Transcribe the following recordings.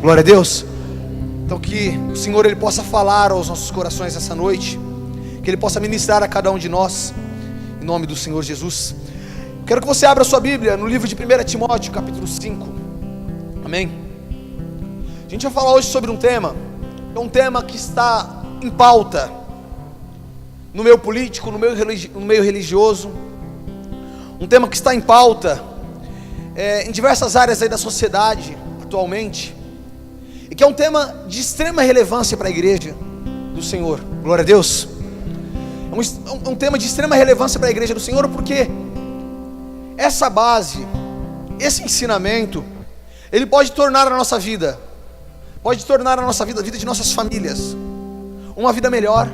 Glória a Deus. Então que o Senhor Ele possa falar aos nossos corações essa noite, que Ele possa ministrar a cada um de nós, em nome do Senhor Jesus. Quero que você abra a sua Bíblia no livro de 1 Timóteo, capítulo 5. Amém? A gente vai falar hoje sobre um tema, é um tema que está em pauta no meio político, no meio religioso, um tema que está em pauta em diversas áreas aí da sociedade atualmente, e que é um tema de extrema relevância para a igreja do Senhor. Glória a Deus. É um tema de extrema relevância para a igreja do Senhor, porque essa base, esse ensinamento, ele pode tornar a nossa vida, a vida de nossas famílias, uma vida melhor,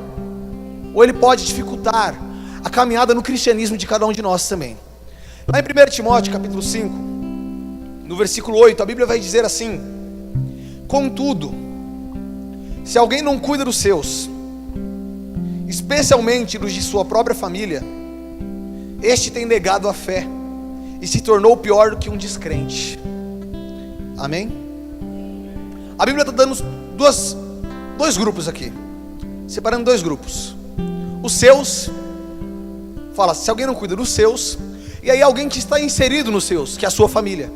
ou ele pode dificultar a caminhada no cristianismo de cada um de nós também. Lá em 1 Timóteo capítulo 5, no versículo 8, a Bíblia vai dizer assim: contudo, se alguém não cuida dos seus, especialmente dos de sua própria família, este tem negado a fé e se tornou pior do que um descrente. Amém? A Bíblia está dando dois grupos aqui, separando dois grupos. Os seus, fala, se alguém não cuida dos seus, e aí alguém que está inserido nos seus, que é a sua família.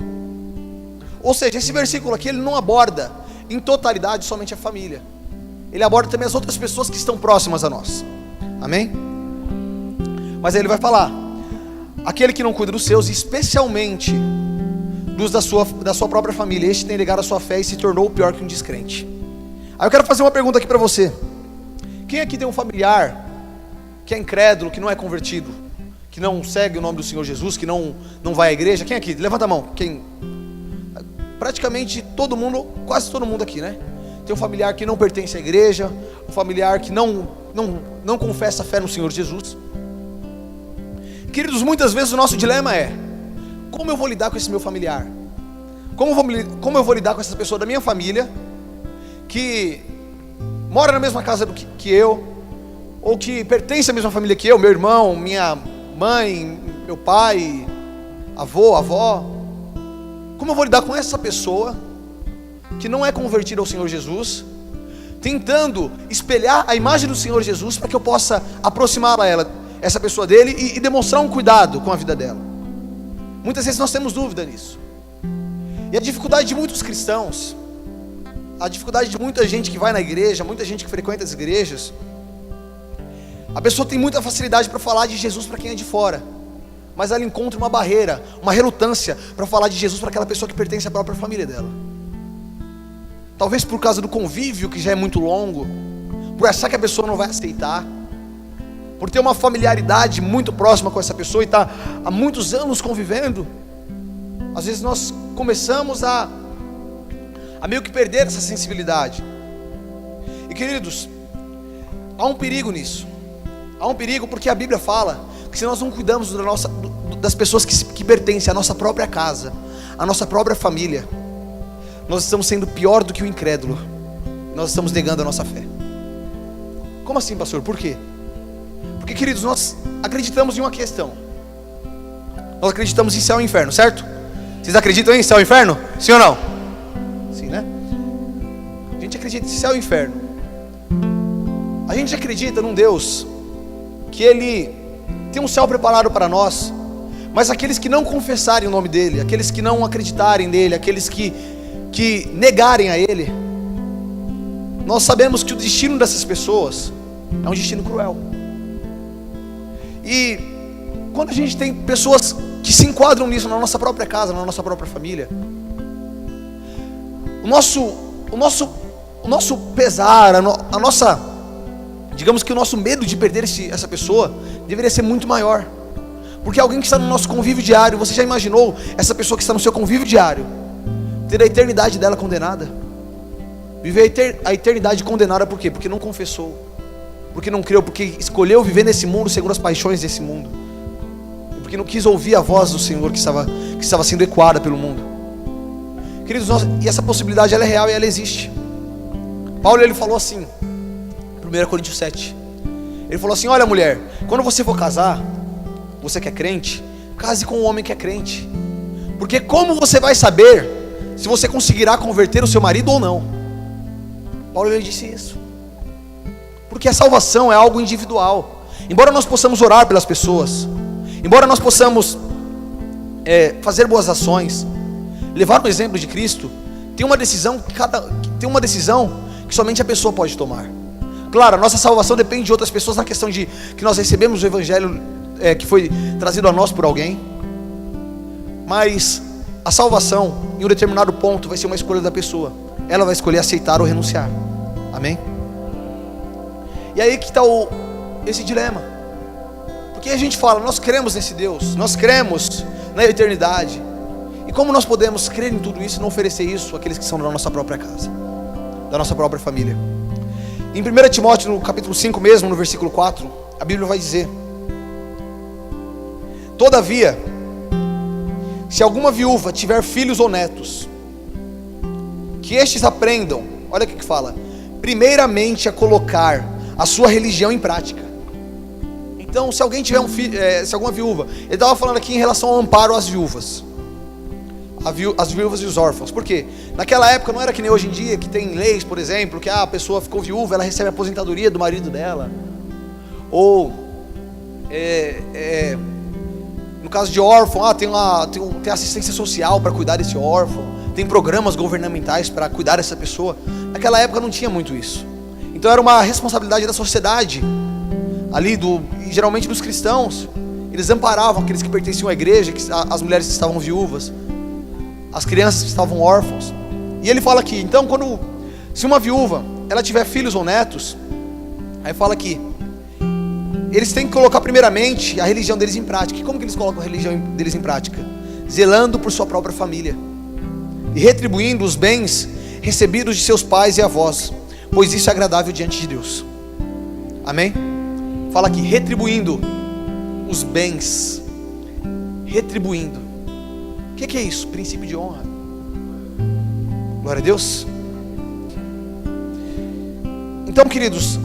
Ou seja, esse versículo aqui, ele não aborda em totalidade somente a família, ele aborda também as outras pessoas que estão próximas a nós. Amém? Mas aí ele vai falar: aquele que não cuida dos seus, especialmente dos da sua própria família, este tem negado a sua fé e se tornou pior que um descrente. Aí eu quero fazer uma pergunta aqui para você: quem aqui tem um familiar que é incrédulo, que não é convertido, que não segue o nome do Senhor Jesus, que não vai à igreja? Quem aqui? Levanta a mão. Quem? Praticamente todo mundo, quase todo mundo aqui, né? Tem um familiar que não pertence à igreja, um familiar que não confessa a fé no Senhor Jesus. Queridos, muitas vezes o nosso dilema é: como eu vou lidar com esse meu familiar? Como eu vou lidar com essa pessoa da minha família, que mora na mesma casa que eu, ou que pertence à mesma família que eu, meu irmão, minha mãe, meu pai, avô, avó? Como eu vou lidar com essa pessoa que não é convertida ao Senhor Jesus, tentando espelhar a imagem do Senhor Jesus para que eu possa aproximar essa pessoa dele e demonstrar um cuidado com a vida dela? Muitas vezes nós temos dúvida nisso. E a dificuldade de muitos cristãos, a dificuldade de muita gente que vai na igreja, muita gente que frequenta as igrejas, a pessoa tem muita facilidade para falar de Jesus para quem é de fora, mas ela encontra uma barreira, uma relutância para falar de Jesus para aquela pessoa que pertence à própria família dela. Talvez por causa do convívio que já é muito longo, por achar que a pessoa não vai aceitar, por ter uma familiaridade muito próxima com essa pessoa e estar há muitos anos convivendo. Às vezes nós começamos a meio que perder essa sensibilidade. E queridos, há um perigo nisso. Há um perigo porque a Bíblia fala que se nós não cuidamos das pessoas que pertencem à nossa própria casa, à nossa própria família, nós estamos sendo pior do que o incrédulo. Nós estamos negando a nossa fé. Como assim, pastor? Por quê? Porque, queridos, nós acreditamos em uma questão. Nós acreditamos em céu e inferno, certo? Vocês acreditam em céu e inferno? Sim ou não? Sim, né? A gente acredita em céu e inferno. A gente acredita num Deus que Ele tem um céu preparado para nós, mas aqueles que não confessarem o nome dEle, aqueles que não acreditarem nele, aqueles que negarem a Ele, nós sabemos que o destino dessas pessoas é um destino cruel. E quando a gente tem pessoas que se enquadram nisso na nossa própria casa, na nossa própria família, o nosso pesar, a nossa, digamos que o nosso medo de perder essa pessoa deveria ser muito maior. Porque alguém que está no nosso convívio diário, você já imaginou essa pessoa que está no seu convívio diário ter a eternidade dela condenada? Viver a eternidade condenada por quê? Porque não confessou, porque não creu, porque escolheu viver nesse mundo segundo as paixões desse mundo, porque não quis ouvir a voz do Senhor que estava sendo ecoada pelo mundo. Queridos, e essa possibilidade ela é real e ela existe. Paulo ele falou assim, 1 Coríntios 7, ele falou assim: olha, mulher, quando você for casar, você que é crente, case com um homem que é crente, porque como você vai saber se você conseguirá converter o seu marido ou não. Paulo ele disse isso. Porque a salvação é algo individual. Embora nós possamos orar pelas pessoas, embora nós possamos fazer boas ações, levar o exemplo de Cristo, tem uma decisão que somente a pessoa pode tomar. Claro, a nossa salvação depende de outras pessoas, na questão de que nós recebemos o Evangelho que foi trazido a nós por alguém. Mas a salvação, em um determinado ponto, vai ser uma escolha da pessoa. Ela vai escolher aceitar ou renunciar. Amém? E aí que está esse dilema. Porque a gente fala, nós cremos nesse Deus, nós cremos na eternidade. E como nós podemos crer em tudo isso e não oferecer isso àqueles que são da nossa própria casa, da nossa própria família? Em 1 Timóteo, no capítulo 5 mesmo, no versículo 4, a Bíblia vai dizer: todavia, se alguma viúva tiver filhos ou netos, que estes aprendam, olha o que fala, primeiramente a colocar a sua religião em prática. Então, se alguém tiver se alguma viúva, ele estava falando aqui em relação ao amparo às viúvas, as viúvas e os órfãos. Por quê? Naquela época não era que nem hoje em dia, que tem leis, por exemplo, que a pessoa ficou viúva, ela recebe a aposentadoria do marido dela. Ou no caso de órfão, tem assistência social para cuidar desse órfão, tem programas governamentais para cuidar dessa pessoa. Naquela época não tinha muito isso. Então era uma responsabilidade da sociedade ali, e geralmente dos cristãos. Eles amparavam aqueles que pertenciam à igreja, as mulheres que estavam viúvas, as crianças que estavam órfãos. E ele fala aqui, então, se uma viúva ela tiver filhos ou netos, aí fala aqui, eles têm que colocar primeiramente a religião deles em prática. E como que eles colocam a religião deles em prática? Zelando por sua própria família e retribuindo os bens recebidos de seus pais e avós, pois isso é agradável diante de Deus. Amém? Fala aqui, retribuindo os bens. Retribuindo. O que é isso? Princípio de honra. Glória a Deus. Então, queridos,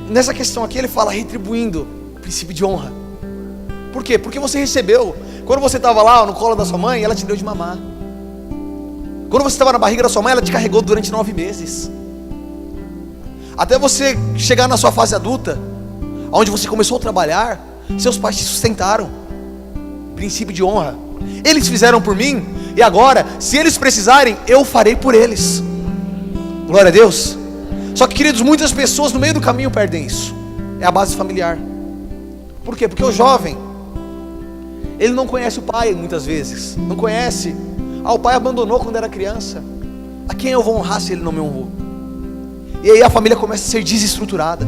nessa questão aqui ele fala retribuindo o princípio de honra. Por quê? Porque você recebeu. Quando você estava lá no colo da sua mãe, ela te deu de mamar. Quando você estava na barriga da sua mãe, ela te carregou durante 9 meses. Até você chegar na sua fase adulta, onde você começou a trabalhar, seus pais te sustentaram. Princípio de honra. Eles fizeram por mim, e agora, se eles precisarem, eu farei por eles. Glória a Deus. Só que, queridos, muitas pessoas no meio do caminho perdem isso. É a base familiar. Por quê? Porque o jovem, ele não conhece o pai muitas vezes. Não conhece. O pai abandonou quando era criança. A quem eu vou honrar se ele não me honrou? E aí a família começa a ser desestruturada.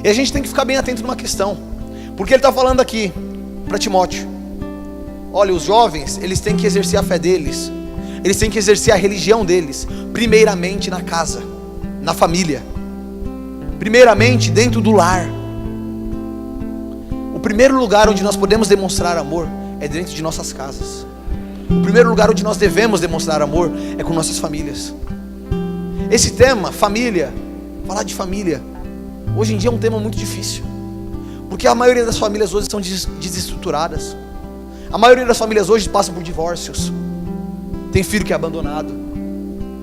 E a gente tem que ficar bem atento numa questão. Porque ele está falando aqui para Timóteo: olha, os jovens, eles têm que exercer a fé deles, eles têm que exercer a religião deles, primeiramente na casa, na família, primeiramente dentro do lar. O primeiro lugar onde nós podemos demonstrar amor é dentro de nossas casas. O primeiro lugar onde nós devemos demonstrar amor é com nossas famílias. Esse tema, família, falar de família, hoje em dia é um tema muito difícil, porque a maioria das famílias hoje são desestruturadas. A maioria das famílias hoje passam por divórcios. Tem filho que é abandonado,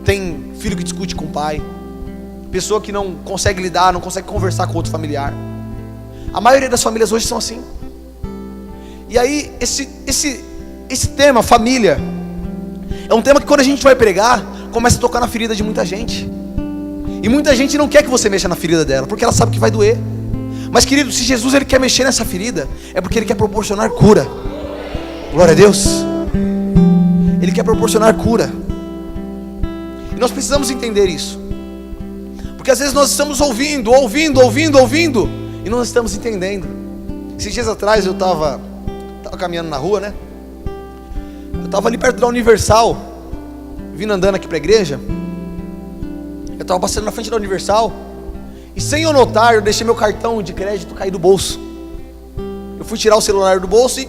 tem filho que discute com o pai, pessoa que não consegue lidar, não consegue conversar com outro familiar. A maioria das famílias hoje são assim. E aí esse tema, família, é um tema que quando a gente vai pregar, começa a tocar na ferida de muita gente. E muita gente não quer que você mexa na ferida dela, porque ela sabe que vai doer. Mas, querido, se Jesus ele quer mexer nessa ferida, é porque ele quer proporcionar cura. Glória a Deus. Ele quer proporcionar cura. E nós precisamos entender isso. Porque às vezes nós estamos ouvindo, e não estamos entendendo. Esses dias atrás eu estava caminhando na rua, né? Eu estava ali perto da Universal, vindo andando aqui para a igreja. Eu estava passando na frente da Universal, e sem eu notar, eu deixei meu cartão de crédito cair do bolso. Eu fui tirar o celular do bolso e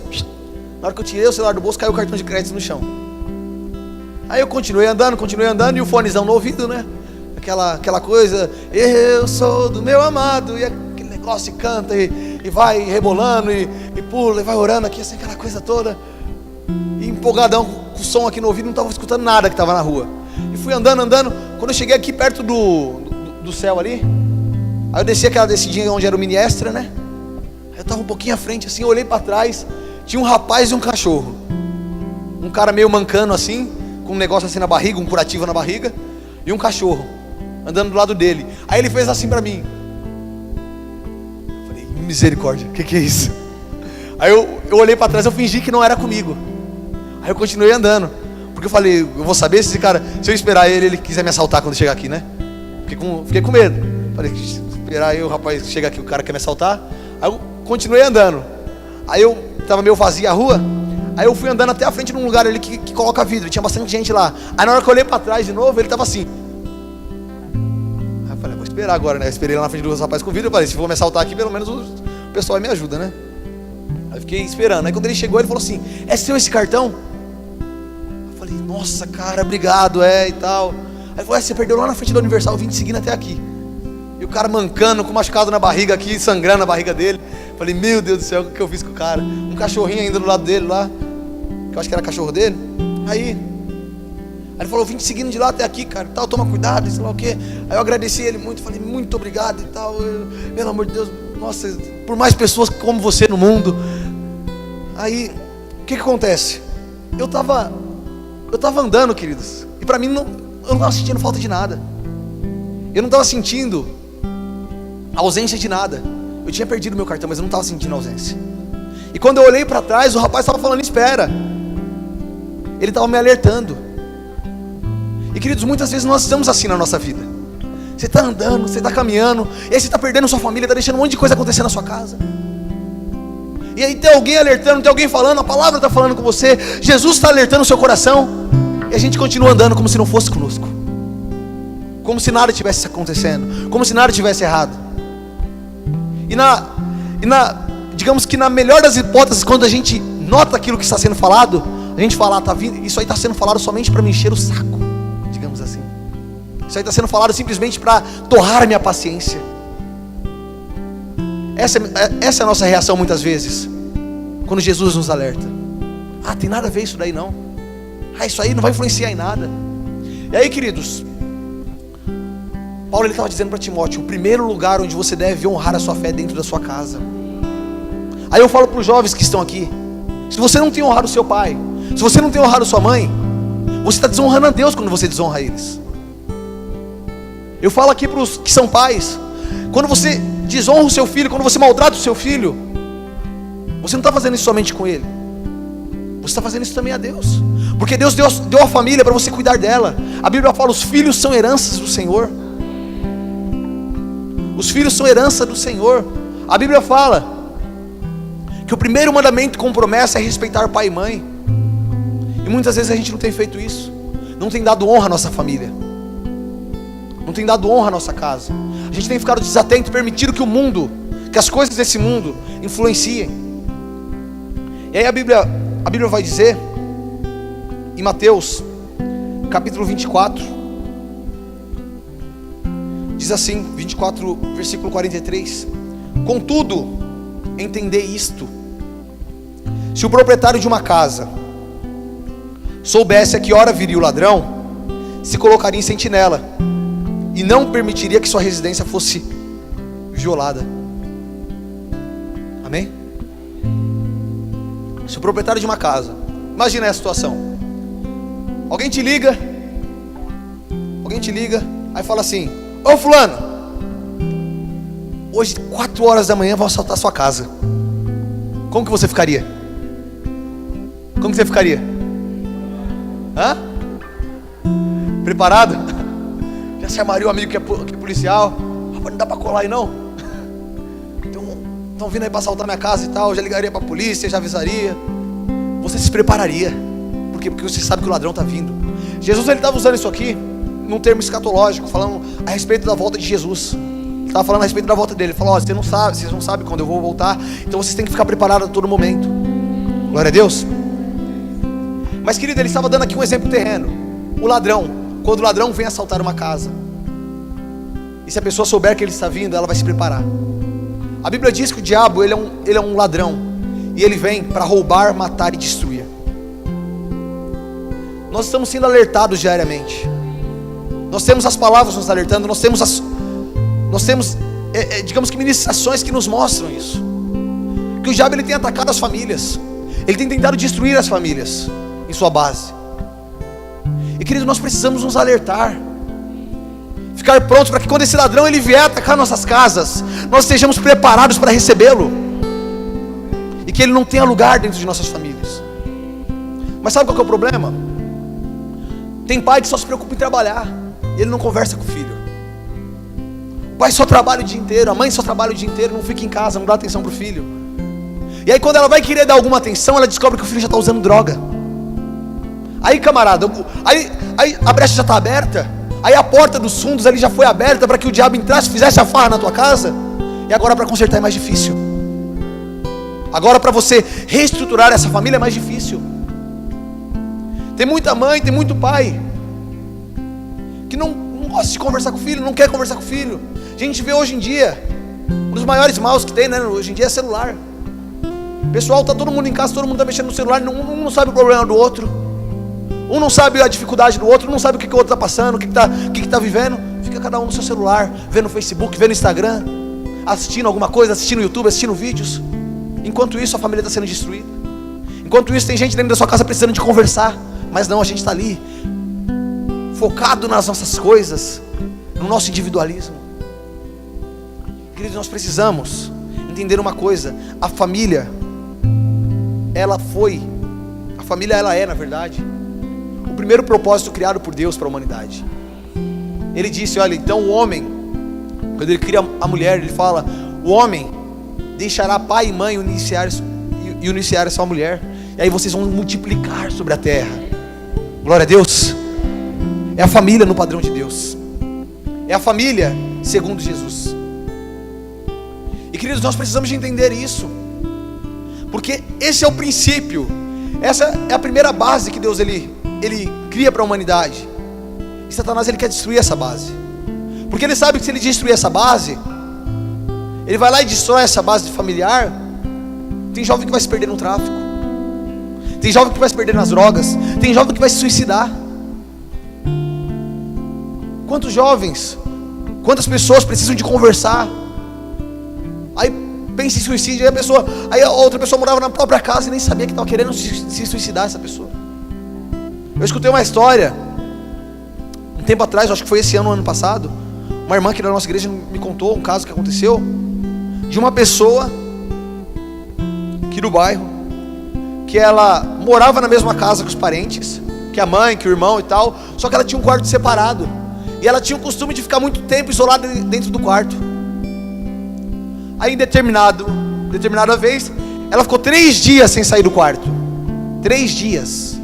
na hora que eu tirei o celular do bolso, caiu o cartão de crédito no chão. Aí eu continuei andando, e o fonezão no ouvido, né? Aquela coisa, eu sou do meu amado, e aquele negócio, e canta, e vai rebolando, e pula, e vai orando aqui, assim, aquela coisa toda, e empolgadão com com o som aqui no ouvido, não estava escutando nada que estava na rua. E fui andando. Quando eu cheguei aqui perto do céu ali, aí eu desci aquela descidinha onde era o mini extra, né? Aí eu estava um pouquinho à frente assim, eu olhei para trás, tinha um rapaz e um cachorro. Um cara meio mancando assim, com um negócio assim na barriga, um curativo na barriga, e um cachorro andando do lado dele. Aí ele fez assim para mim. Eu falei, misericórdia, o que é isso? Aí eu olhei para trás, eu fingi que não era comigo. Aí eu continuei andando, porque eu falei, eu vou saber se esse cara, se eu esperar ele quiser me assaltar quando chegar aqui, né? Fiquei com medo. Falei, esperar aí o rapaz chega aqui, o cara quer me assaltar. Aí eu continuei andando. Aí eu tava meio vazia a rua. Aí eu fui andando até a frente de um lugar ali que coloca vidro, tinha bastante gente lá. Aí na hora que eu olhei para trás de novo, ele tava assim. Aí eu falei, vou esperar agora, né? Eu esperei lá na frente dos rapazes com vidro. Eu falei, se for me assaltar aqui, pelo menos o pessoal me ajuda, né? Aí eu fiquei esperando. Aí quando ele chegou, ele falou assim, é seu esse cartão? Falei, nossa cara, obrigado, e tal. Aí ele falou, você perdeu lá na frente da Universal, eu vim te seguindo até aqui. E o cara mancando, com machucado na barriga aqui, sangrando a barriga dele. Falei, meu Deus do céu, o que eu fiz com o cara? Um cachorrinho ainda do lado dele lá, que eu acho que era cachorro dele. Aí ele falou, eu vim te seguindo de lá até aqui, cara, tal, toma cuidado, sei lá o quê. Aí eu agradeci ele muito, falei, muito obrigado e tal. Pelo amor de Deus, nossa, por mais pessoas como você no mundo. Aí, o que acontece? Eu tava andando, queridos, e pra mim eu não estava sentindo falta de nada. Eu não estava sentindo ausência de nada. Eu tinha perdido meu cartão, mas eu não estava sentindo ausência. E quando eu olhei para trás, o rapaz estava falando, espera. Ele estava me alertando. E queridos, muitas vezes nós estamos assim na nossa vida. Você está andando, você está caminhando, e aí você está perdendo sua família, está deixando um monte de coisa acontecer na sua casa. E aí tem alguém alertando, tem alguém falando, a palavra está falando com você, Jesus está alertando o seu coração, e a gente continua andando como se não fosse conosco, como se nada tivesse acontecendo, como se nada tivesse errado. Digamos que na melhor das hipóteses, quando a gente nota aquilo que está sendo falado, a gente fala, tá vindo, isso aí está sendo falado somente para me encher o saco, digamos assim. Isso aí está sendo falado simplesmente para torrar a minha paciência. Essa é a nossa reação muitas vezes, quando Jesus nos alerta. Tem nada a ver isso daí não. Isso aí não vai influenciar em nada. E aí, queridos, Paulo estava dizendo para Timóteo, o primeiro lugar onde você deve honrar a sua fé é dentro da sua casa. Aí eu falo para os jovens que estão aqui, se você não tem honrado o seu pai, se você não tem honrado sua mãe, você está desonrando a Deus quando você desonra eles. Eu falo aqui para os que são pais, quando você desonra o seu filho, quando você maltrata o seu filho, você não está fazendo isso somente com ele, você está fazendo isso também a Deus, porque Deus deu a família para você cuidar dela. A Bíblia fala, os filhos são heranças do Senhor. Os filhos são herança do Senhor. A Bíblia fala que o primeiro mandamento com promessa é respeitar pai e mãe. E muitas vezes a gente não tem feito isso, não tem dado honra à nossa família, não tem dado honra à nossa casa. A gente tem ficado desatento, permitido que o mundo, que as coisas desse mundo influenciem. E aí a Bíblia vai dizer em Mateus capítulo 24, diz assim, 24, versículo 43: contudo, entendei isto: se o proprietário de uma casa soubesse a que hora viria o ladrão, se colocaria em sentinela e não permitiria que sua residência fosse violada. Amém? Se o proprietário de uma casa, imagina essa situação, alguém te liga, aí fala assim: ô fulano, hoje 4 horas da manhã vão assaltar a sua casa. Como que você ficaria? Como que você ficaria? Preparado? Já se armaria o amigo que é policial? Não dá pra colar aí não? Estão vindo aí pra assaltar minha casa e tal. Já ligaria pra polícia, já avisaria. Você se prepararia. Por quê? Porque você sabe que o ladrão está vindo. Jesus estava usando isso aqui num termo escatológico, falando a respeito da volta de Jesus. Ele estava falando a respeito da volta dele. Ele falou: vocês não sabem quando eu vou voltar, então vocês têm que ficar preparados a todo momento. Glória a Deus. Mas querido, ele estava dando aqui um exemplo terreno. O ladrão, quando o ladrão vem assaltar uma casa, e se a pessoa souber que ele está vindo, ela vai se preparar. A Bíblia diz que o diabo ele é um ladrão, e ele vem para roubar, matar e destruir. nós estamos sendo alertados diariamente. Nós temos as palavras nos alertando, nós temos digamos que ministrações que nos mostram isso. Que o diabo ele tem atacado as famílias, ele tem tentado destruir as famílias em sua base. E querido, nós precisamos nos alertar, ficar prontos para que quando esse ladrão ele vier atacar nossas casas, nós estejamos preparados para recebê-lo, e que ele não tenha lugar dentro de nossas famílias. Mas sabe qual que é o problema? Tem pai que só se preocupa em trabalhar, e ele não conversa com o filho. O pai só trabalha o dia inteiro, a mãe só trabalha o dia inteiro, não fica em casa, não dá atenção para o filho. E aí quando ela vai querer dar alguma atenção, ela descobre que o filho já está usando droga. Aí camarada, aí a brecha já está aberta, aí a porta dos fundos ali já foi aberta para que o diabo entrasse, fizesse a farra na tua casa. E agora para consertar é mais difícil. Agora para você reestruturar essa família é mais difícil. Tem muita mãe, tem muito pai que não gosta de conversar com o filho, não quer conversar com o filho. A gente vê hoje em dia, um dos maiores maus que tem, né, hoje em dia é celular. Pessoal, tá todo mundo em casa, todo mundo tá mexendo no celular, um não sabe o problema do outro, um não sabe a dificuldade do outro, um não sabe o que o outro tá passando, o que tá vivendo. Fica cada um no seu celular, vendo Facebook, vendo Instagram, assistindo alguma coisa, assistindo YouTube, assistindo vídeos. Enquanto isso a família está sendo destruída. Enquanto isso tem gente dentro da sua casa precisando de conversar, mas não, a gente está ali focado nas nossas coisas, no nosso individualismo. Queridos, nós precisamos entender uma coisa: a família ela é, na verdade, o primeiro propósito criado por Deus para a humanidade. Ele disse, olha, então o homem, quando ele cria a mulher, ele fala, o homem deixará pai e mãe e iniciar sua mulher, e aí vocês vão multiplicar sobre a terra. Glória a Deus. É a família no padrão de Deus, é a família segundo Jesus. E queridos, nós precisamos de entender isso, porque esse é o princípio, essa é a primeira base que Deus ele cria para a humanidade. E Satanás ele quer destruir essa base, porque ele sabe que se ele destruir essa base, ele vai lá e destrói essa base familiar. Tem jovem que vai se perder no tráfico, tem jovem que vai se perder nas drogas, tem jovem que vai se suicidar. Quantos jovens, quantas pessoas precisam de conversar, aí pensa em suicídio, aí a outra pessoa morava na própria casa e nem sabia que estava querendo se suicidar essa pessoa. Eu escutei uma história um tempo atrás, acho que foi esse ano passado. Uma irmã aqui da nossa igreja me contou um caso que aconteceu de uma pessoa aqui do bairro, que ela morava na mesma casa que os parentes, que a mãe, que o irmão e tal, só que ela tinha um quarto separado, e ela tinha o costume de ficar muito tempo isolada dentro do quarto. Aí em determinada vez, ela ficou 3 dias sem sair do quarto. 3 dias.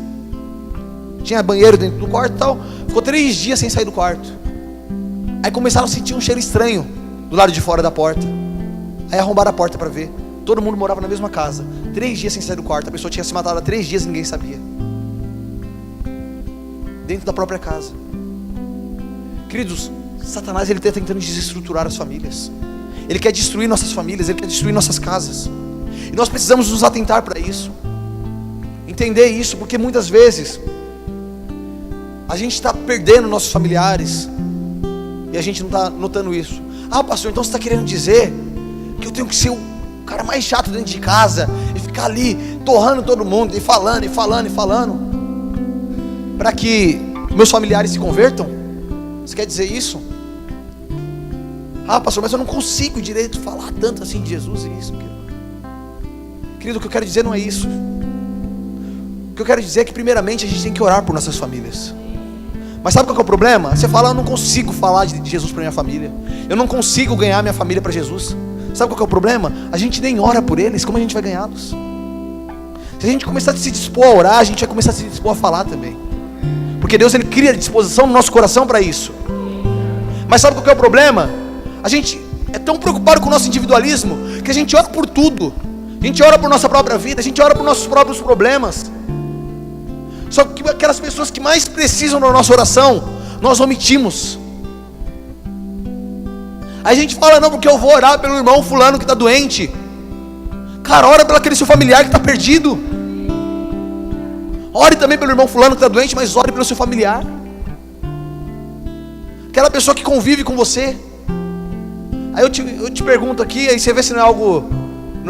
Tinha banheiro dentro do quarto e tal. Ficou 3 dias sem sair do quarto. Aí começaram a sentir um cheiro estranho do lado de fora da porta. Aí arrombaram a porta para ver. Todo mundo morava na mesma casa. 3 dias sem sair do quarto. A pessoa tinha se matado há 3 dias e ninguém sabia. Dentro da própria casa. Queridos, Satanás ele está tentando desestruturar as famílias. Ele quer destruir nossas famílias, ele quer destruir nossas casas. E nós precisamos nos atentar para isso, entender isso, porque muitas vezes a gente está perdendo nossos familiares e a gente não está notando isso. Ah, pastor, então você está querendo dizer que eu tenho que ser o cara mais chato dentro de casa e ficar ali torrando todo mundo e falando para que meus familiares se convertam? Você quer dizer isso? Ah, pastor, mas eu não consigo direito falar tanto assim de Jesus e isso. Querido, o que eu quero dizer não é isso. O que eu quero dizer é que primeiramente a gente tem que orar por nossas famílias. Mas sabe qual que é o problema? Você fala, eu não consigo falar de Jesus para minha família, eu não consigo ganhar minha família para Jesus. Sabe qual que é o problema? A gente nem ora por eles, como a gente vai ganhá-los? Se a gente começar a se dispor a orar, a gente vai começar a se dispor a falar também, porque Deus ele cria disposição no nosso coração para isso. Mas sabe qual que é o problema? A gente é tão preocupado com o nosso individualismo que a gente ora por tudo. A gente ora por nossa própria vida, a gente ora por nossos próprios problemas. Só que aquelas pessoas que mais precisam da nossa oração, nós omitimos. Aí a gente fala, não, porque eu vou orar pelo irmão fulano que está doente. Cara, ora pelo aquele seu familiar que está perdido. Ore também pelo irmão fulano que está doente, mas ore pelo seu familiar, aquela pessoa que convive com você. Aí eu te pergunto aqui, aí você vê se não é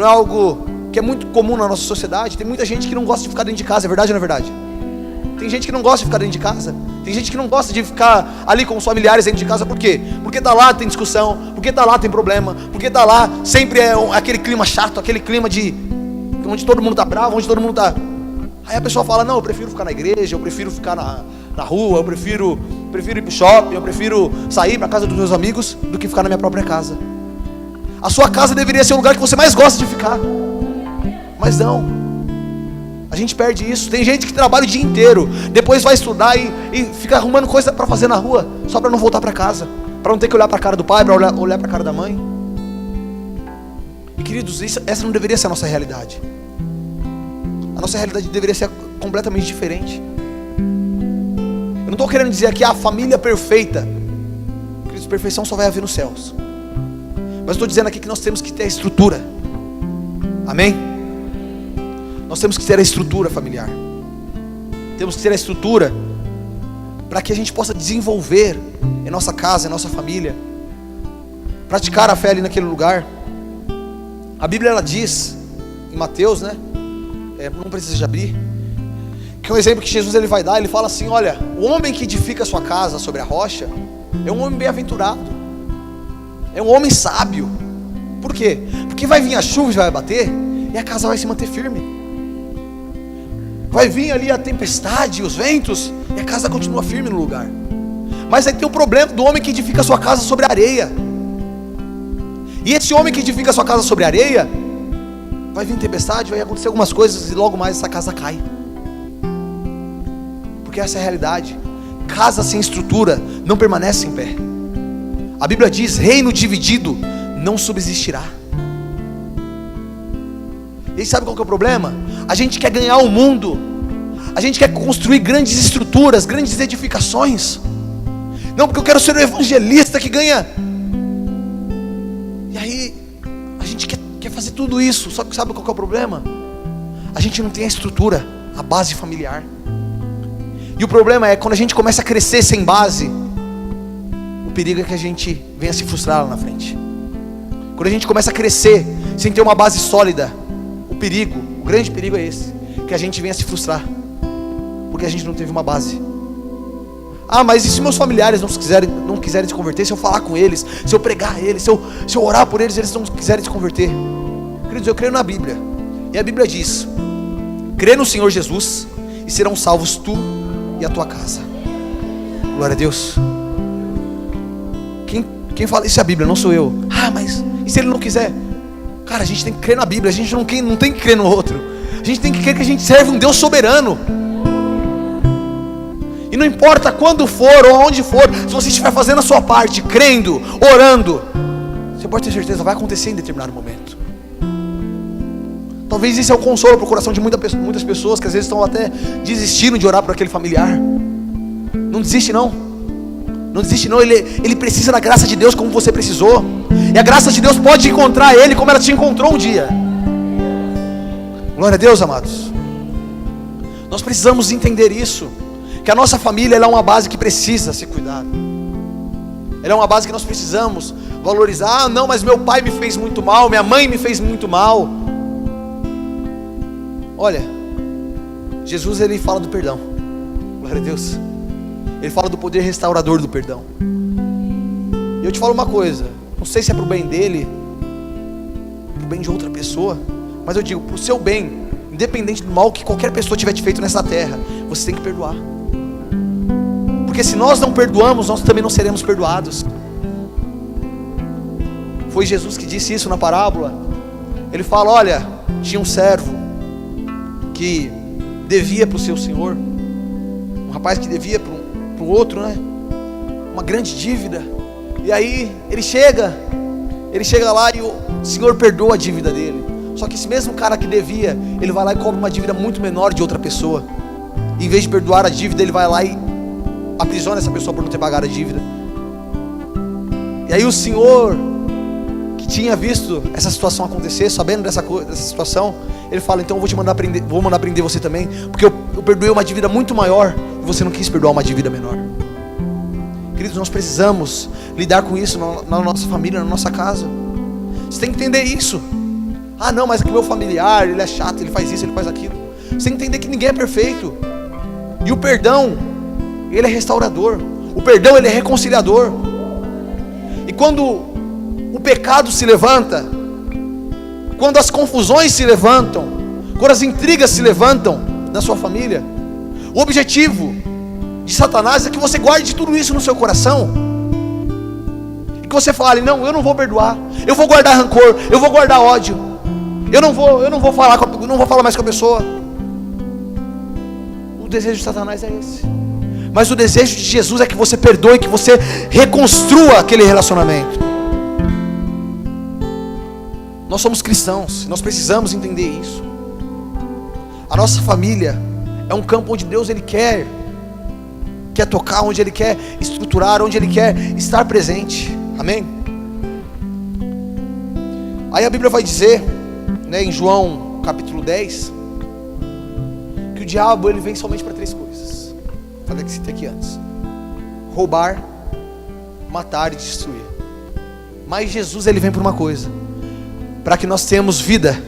algo que é muito comum na nossa sociedade. Tem muita gente que não gosta de ficar dentro de casa, é verdade ou não é verdade? Tem gente que não gosta de ficar dentro de casa. Tem gente que não gosta de ficar ali com os familiares dentro de casa. Por quê? Porque tá lá, tem discussão. Porque tá lá, tem problema. Porque tá lá, sempre é aquele clima chato, aquele clima de onde todo mundo tá bravo, onde todo mundo tá... Aí a pessoa fala, não, eu prefiro ficar na igreja, eu prefiro ficar na rua, eu prefiro ir pro shopping, eu prefiro sair pra casa dos meus amigos do que ficar na minha própria casa. A sua casa deveria ser o lugar que você mais gosta de ficar. Mas não, a gente perde isso. Tem gente que trabalha o dia inteiro, depois vai estudar e fica arrumando coisa para fazer na rua, só para não voltar para casa, para não ter que olhar para a cara do pai, para olhar para a cara da mãe. E queridos, essa não deveria ser a nossa realidade. A nossa realidade deveria ser completamente diferente. Eu não estou querendo dizer aqui a família perfeita. Queridos, perfeição só vai haver nos céus. Mas estou dizendo aqui que nós temos que ter a estrutura. Amém? Nós temos que ter a estrutura familiar. Temos que ter a estrutura para que a gente possa desenvolver em nossa casa, em nossa família, praticar a fé ali naquele lugar. A Bíblia ela diz em Mateus, né? Não precisa de abrir, que é um exemplo que Jesus ele vai dar. Ele fala assim: olha, o homem que edifica a sua casa sobre a rocha é um homem bem-aventurado, é um homem sábio. Por quê? Porque vai vir a chuva e vai bater e a casa vai se manter firme. Vai vir ali a tempestade, os ventos, e a casa continua firme no lugar. Mas aí tem o problema do homem que edifica a sua casa sobre a areia. E esse homem que edifica a sua casa sobre a areia, vai vir tempestade, vai acontecer algumas coisas e logo mais essa casa cai. Porque essa é a realidade. Casa sem estrutura não permanece em pé. A Bíblia diz: reino dividido não subsistirá. E sabe qual que é o problema? A gente quer ganhar o mundo, a gente quer construir grandes estruturas, grandes edificações. Não, porque eu quero ser um evangelista que ganha. E aí a gente quer fazer tudo isso. Só que sabe qual que é o problema? A gente não tem a estrutura, a base familiar. E o problema é quando a gente começa a crescer sem base, o perigo é que a gente venha se frustrar lá na frente. Quando a gente começa a crescer sem ter uma base sólida, o grande perigo é esse, que a gente venha se frustrar, porque a gente não teve uma base. Ah, mas e se meus familiares não quiserem se converter? Se eu falar com eles, se eu pregar a eles, se eu orar por eles, eles não quiserem se converter? Queridos, eu creio na Bíblia, e a Bíblia diz: crê no Senhor Jesus e serão salvos tu e a tua casa. Glória a Deus. Quem fala isso é a Bíblia, não sou eu. Ah, mas e se ele não quiser? Cara, a gente tem que crer na Bíblia, a gente não tem que crer no outro. A gente tem que crer que a gente serve um Deus soberano. E não importa quando for ou onde for, se você estiver fazendo a sua parte, crendo, orando, você pode ter certeza, vai acontecer em determinado momento. Talvez isso é o consolo para o coração de muitas pessoas que às vezes estão até desistindo de orar por aquele familiar. Não desiste não. Não desiste não, ele precisa da graça de Deus como você precisou. E a graça de Deus pode encontrar ele como ela te encontrou um dia. Glória a Deus, amados. Nós precisamos entender isso, que a nossa família ela é uma base que precisa ser cuidada. Ela é uma base que nós precisamos valorizar. Ah, não, mas meu pai me fez muito mal, minha mãe me fez muito mal. Olha, Jesus ele fala do perdão. Glória a Deus. Ele fala do poder restaurador do perdão. E eu te falo uma coisa, não sei se é para o bem dele, para o bem de outra pessoa, mas eu digo, para o seu bem, independente do mal que qualquer pessoa tiver te feito nessa terra, você tem que perdoar. Porque se nós não perdoamos, nós também não seremos perdoados. Foi Jesus que disse isso na parábola. Ele fala: olha, tinha um servo que devia para o seu senhor, um rapaz que devia para o outro, né? Uma grande dívida. E aí ele chega lá e o Senhor perdoa a dívida dele. Só que esse mesmo cara que devia, ele vai lá e cobra uma dívida muito menor de outra pessoa. E em vez de perdoar a dívida, ele vai lá e aprisiona essa pessoa por não ter pagado a dívida. E aí o Senhor, que tinha visto essa situação acontecer, sabendo dessa situação, Ele fala, então eu vou mandar prender você também, porque eu perdoei uma dívida muito maior e você não quis perdoar uma dívida menor. Queridos, nós precisamos lidar com isso na nossa família, na nossa casa. Você tem que entender isso. Ah não, mas é que meu familiar, ele é chato, ele faz isso, ele faz aquilo. Você tem que entender que ninguém é perfeito. E o perdão, ele é restaurador. O perdão, ele é reconciliador. E quando o pecado se levanta, quando as confusões se levantam, quando as intrigas se levantam na sua família, o objetivo de Satanás é que você guarde tudo isso no seu coração, e que você fale, não, eu não vou perdoar, eu vou guardar rancor, eu vou guardar ódio, eu não vou falar mais com a pessoa. O desejo de Satanás é esse. Mas o desejo de Jesus é que você perdoe, que você reconstrua aquele relacionamento. Nós somos cristãos, nós precisamos entender isso. A nossa família é um campo onde Deus ele quer tocar, onde Ele quer estruturar, onde Ele quer estar presente. Amém? Aí a Bíblia vai dizer, né, em João capítulo 10, que o diabo ele vem somente para 3 coisas. Falei que citei aqui antes: roubar, matar e destruir. Mas Jesus ele vem por uma coisa: para que nós tenhamos vida,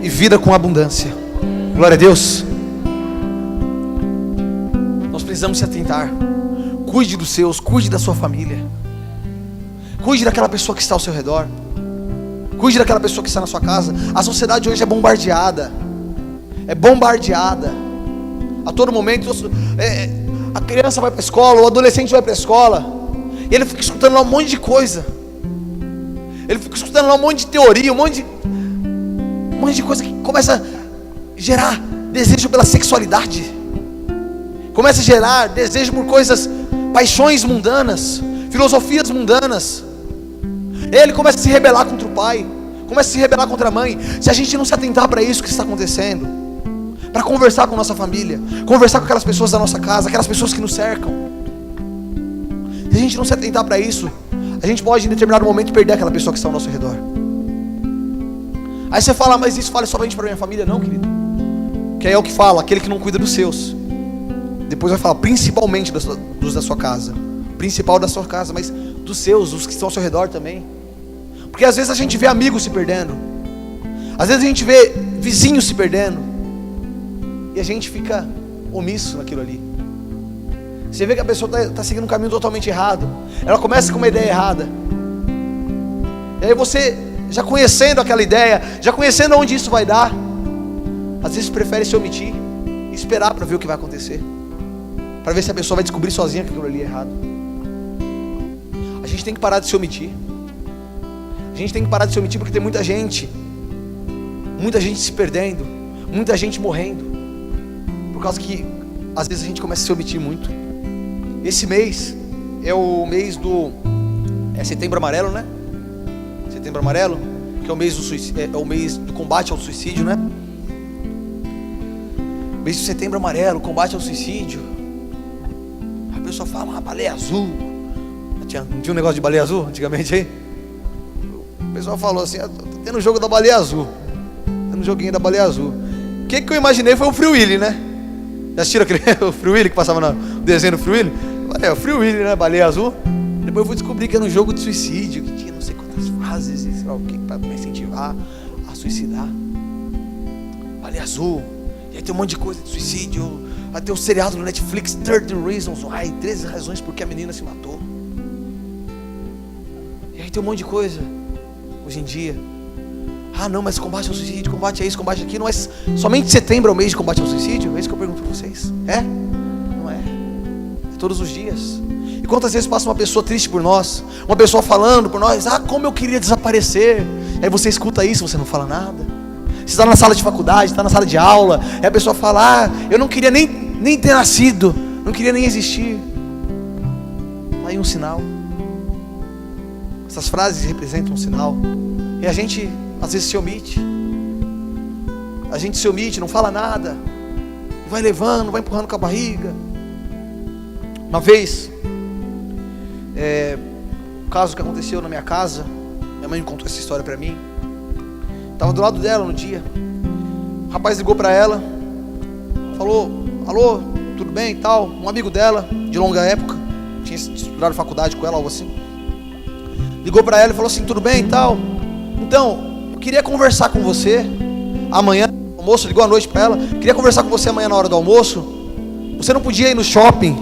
e vida com abundância. Glória a Deus. Nós precisamos se atentar. Cuide dos seus, cuide da sua família, cuide daquela pessoa que está ao seu redor, cuide daquela pessoa que está na sua casa. A sociedade hoje é bombardeada a todo momento. A criança vai para a escola, o adolescente vai para a escola, e ele fica escutando lá um monte de coisa, ele fica escutando lá um monte de teoria, um monte de coisa que começa a gerar desejo pela sexualidade, começa a gerar desejo por coisas, paixões mundanas, filosofias mundanas. Ele começa a se rebelar contra o pai, começa a se rebelar contra a mãe. Se a gente não se atentar para isso que está acontecendo, para conversar com a nossa família, conversar com aquelas pessoas da nossa casa, aquelas pessoas que nos cercam, se a gente não se atentar para isso, a gente pode em determinado momento perder aquela pessoa que está ao nosso redor. Aí você fala, mas isso fala somente para minha família? Não, querido, que aí é o que fala, aquele que não cuida dos seus. Depois vai falar principalmente dos da sua casa, principal da sua casa, mas dos seus, os que estão ao seu redor também. Porque às vezes a gente vê amigos se perdendo, às vezes a gente vê vizinhos se perdendo, e a gente fica omisso naquilo ali. Você vê que a pessoa está seguindo um caminho totalmente errado, ela começa com uma ideia errada, e aí você, já conhecendo aquela ideia, já conhecendo onde isso vai dar, às vezes prefere se omitir e esperar para ver o que vai acontecer, para ver se a pessoa vai descobrir sozinha que aquilo ali é errado. A gente tem que parar de se omitir. A gente tem que parar de se omitir, porque tem muita gente se perdendo, muita gente morrendo, por causa que às vezes a gente começa a se omitir muito. Esse mês é o mês Setembro Amarelo, né? Setembro Amarelo, que é o mês é o mês do combate ao suicídio, né? Mês de Setembro Amarelo, combate ao suicídio. A pessoa fala, baleia azul. Não tinha um negócio de baleia azul antigamente aí? O pessoal falou assim, tá tendo o jogo da baleia azul, tendo um joguinho da baleia azul. O que eu imaginei foi o Free Willy, né? Já assistiram o Free Willy que passava no desenho do Free Willy? O Free Willy, né? Baleia azul. Depois eu fui descobrir que era um jogo de suicídio, que tinha não sei quantas fases, sei lá o que, para me incentivar a suicidar. Baleia azul. E aí tem um monte de coisa de suicídio. Vai ter o seriado no Netflix, 13 Reasons Why, 13 razões porque a menina se matou. E aí tem um monte de coisa hoje em dia. Ah não, mas combate ao suicídio, combate a isso, combate aquilo. Não é somente setembro é o mês de combate ao suicídio? É isso que eu pergunto para vocês. É? Não é? É todos os dias. E quantas vezes passa uma pessoa triste por nós, uma pessoa falando por nós, como eu queria desaparecer. Aí você escuta isso, você não fala nada. Você está na sala de faculdade, está na sala de aula, e a pessoa fala, eu não queria nem ter nascido, não queria nem existir. Está aí um sinal. Essas frases representam um sinal. E a gente às vezes se omite. A gente se omite, não fala nada, vai levando, vai empurrando com a barriga. Uma vez, um caso que aconteceu na minha casa, minha mãe contou essa história para mim. Estava do lado dela no dia. O rapaz ligou para ela, falou: alô, tudo bem e tal? Um amigo dela, de longa época, tinha estudado faculdade com ela, algo assim. Ligou para ela e falou assim: tudo bem e tal? Então, eu queria conversar com você amanhã no almoço. Ligou à noite para ela: queria conversar com você amanhã na hora do almoço. Você não podia ir no shopping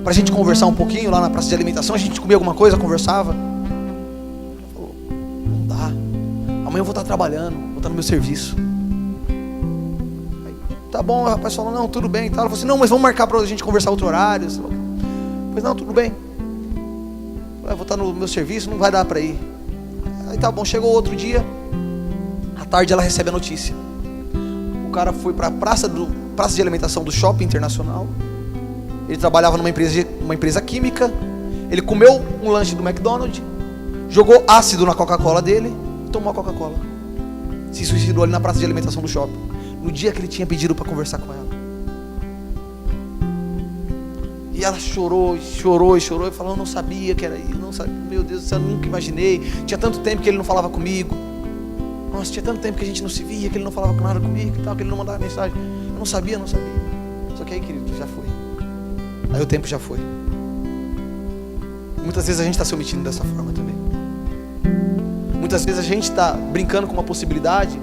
pra gente conversar um pouquinho lá na praça de alimentação? A gente comia alguma coisa, conversava. Ela falou: não dá, amanhã eu vou estar trabalhando, vou estar no meu serviço. Aí, tá bom, o rapaz falou: não, tudo bem e tal. Ela falou assim: não, mas vamos marcar pra gente conversar outro horário. Pois não, tudo bem, eu vou estar no meu serviço, não vai dar pra ir. Aí tá bom, chegou outro dia, à tarde ela recebe a notícia: o cara foi pra praça de alimentação do Shopping Internacional. Ele trabalhava numa empresa química. Ele comeu um lanche do McDonald's, jogou ácido na Coca-Cola dele e tomou a Coca-Cola. Se suicidou ali na praça de alimentação do shopping, no dia que ele tinha pedido para conversar com ela. E ela chorou e falou: eu não sabia que era isso, não sabia, meu Deus do céu, eu nunca imaginei. Tinha tanto tempo que ele não falava comigo. Nossa, tinha tanto tempo que a gente não se via, que ele não falava nada comigo e tal, que ele não mandava mensagem. Eu não sabia. Só que aí, querido, já foi. Aí o tempo já foi. Muitas vezes a gente está se omitindo dessa forma também. Muitas vezes a gente está brincando com uma possibilidade.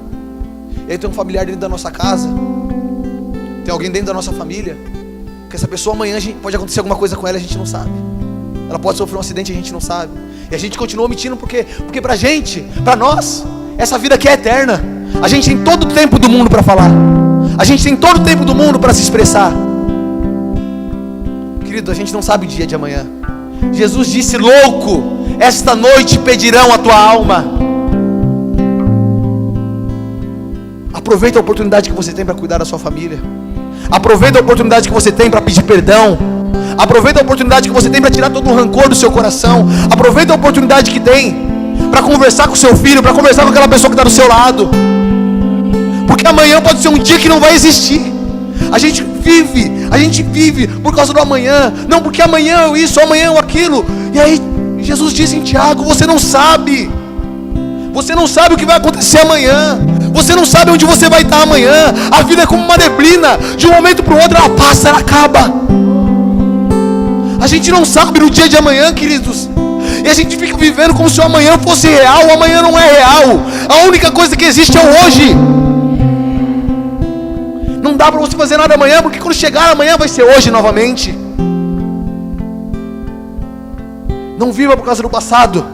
E aí tem um familiar dentro da nossa casa, tem alguém dentro da nossa família, que essa pessoa amanhã pode acontecer alguma coisa com ela, a gente não sabe. Ela pode sofrer um acidente, a gente não sabe. E a gente continua omitindo porque pra gente, pra nós, essa vida aqui é eterna. A gente tem todo o tempo do mundo para falar. A gente tem todo o tempo do mundo para se expressar. Querido, a gente não sabe o dia de amanhã. Jesus disse: louco, esta noite pedirão a tua alma. Aproveita a oportunidade que você tem para cuidar da sua família. Aproveita a oportunidade que você tem para pedir perdão. Aproveita a oportunidade que você tem para tirar todo o rancor do seu coração. Aproveita a oportunidade que tem para conversar com seu filho, para conversar com aquela pessoa que está do seu lado. Porque amanhã pode ser um dia que não vai existir. A gente vive por causa do amanhã. Não, porque amanhã eu isso, amanhã eu aquilo. E aí Jesus diz em Tiago: você não sabe. Você não sabe o que vai acontecer amanhã. Você não sabe onde você vai estar amanhã. A vida é como uma neblina. De um momento para o outro ela passa, ela acaba. A gente não sabe no dia de amanhã, queridos. E a gente fica vivendo como se o amanhã fosse real. O amanhã não é real. A única coisa que existe é o hoje. Não dá para você fazer nada amanhã, porque quando chegar amanhã vai ser hoje novamente. Não viva por causa do passado.